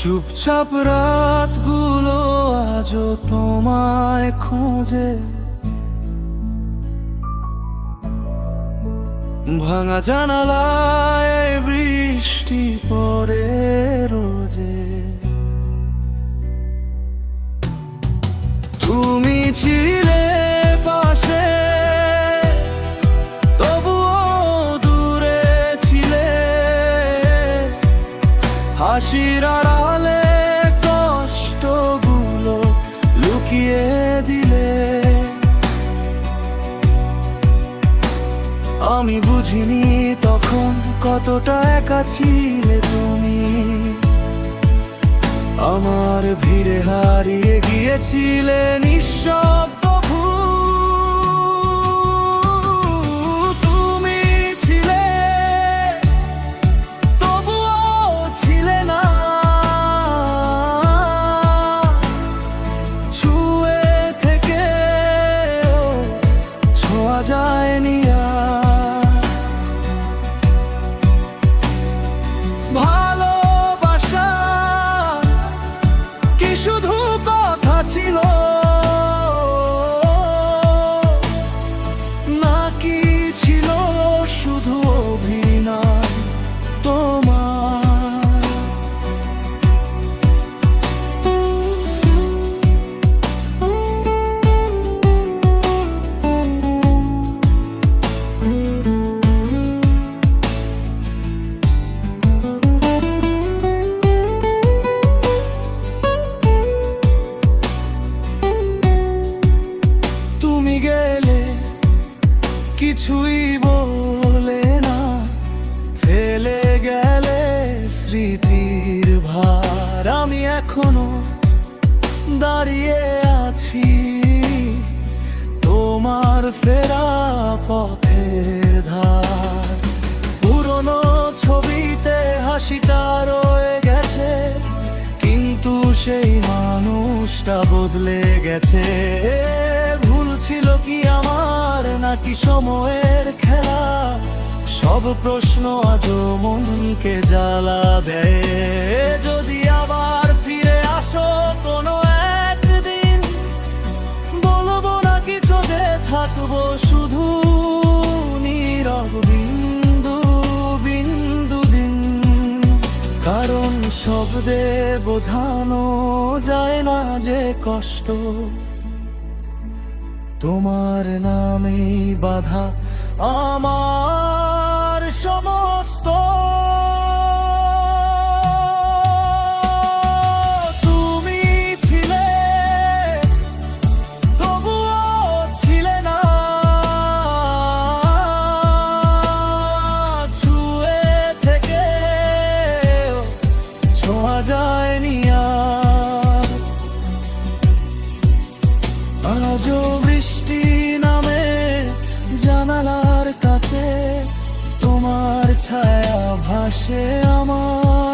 চুপচাপ রাতগুলো আজও তোমায় খোঁজে, ভাঙা জানালায় বৃষ্টি পড়ে রোজে। তুমি ছিলে পাশে, তবুও দূরে ছিলে, হাসির আড়ালে কষ্টগুলো লুকিয়ে দিলে। আমি বুঝিনি তখন কতটা একা ছিলে তুমি, আমার ভিড়ে হারিয়ে গিয়েছিলে নিঃশব্দ ভূত। তুমি ছিলে, তবুও ছিলে না, ছুঁয়ে থেকেও ছোঁয়া যায়নি আর। ভালোবাসা কি শুধু কথা ছিল, নাকি ছিল শুধু অভিনয় তোমার? তুমি গেলে কিছুই বলে না, ফেলে গেলে স্মৃতির ভার। আমি এখনো দাঁড়িয়ে আছি তোমার ফেরা পথের ধার। পুরনো ছবিতে হাসিটা রয়ে গেছে, কিন্তু সেই মানুষটা বদলে গেছে। ভুল ছিল কি আমার, নাকি সময়ের খেলা? সব প্রশ্ন আজও মনকে জ্বালা দেয়। যদি আবার ফিরে আসো কোনো একদিন, বলবো না কিছু, যে থাকবো শুধু নীরব বিন্দু বিন্দু দিন। কারণ শব্দে বোঝানো যায় না যে কষ্ট, তোমার নামেই বাধা আমার সমস্ত। তুমি ছিলে, তবুও ছিলে না, ছুঁয়ে থেকে ছোঁয়া যায়নি আর। আজও বৃষ্টি নামে জানালার কাছে, তোমার ছায়া ভাসে আমার।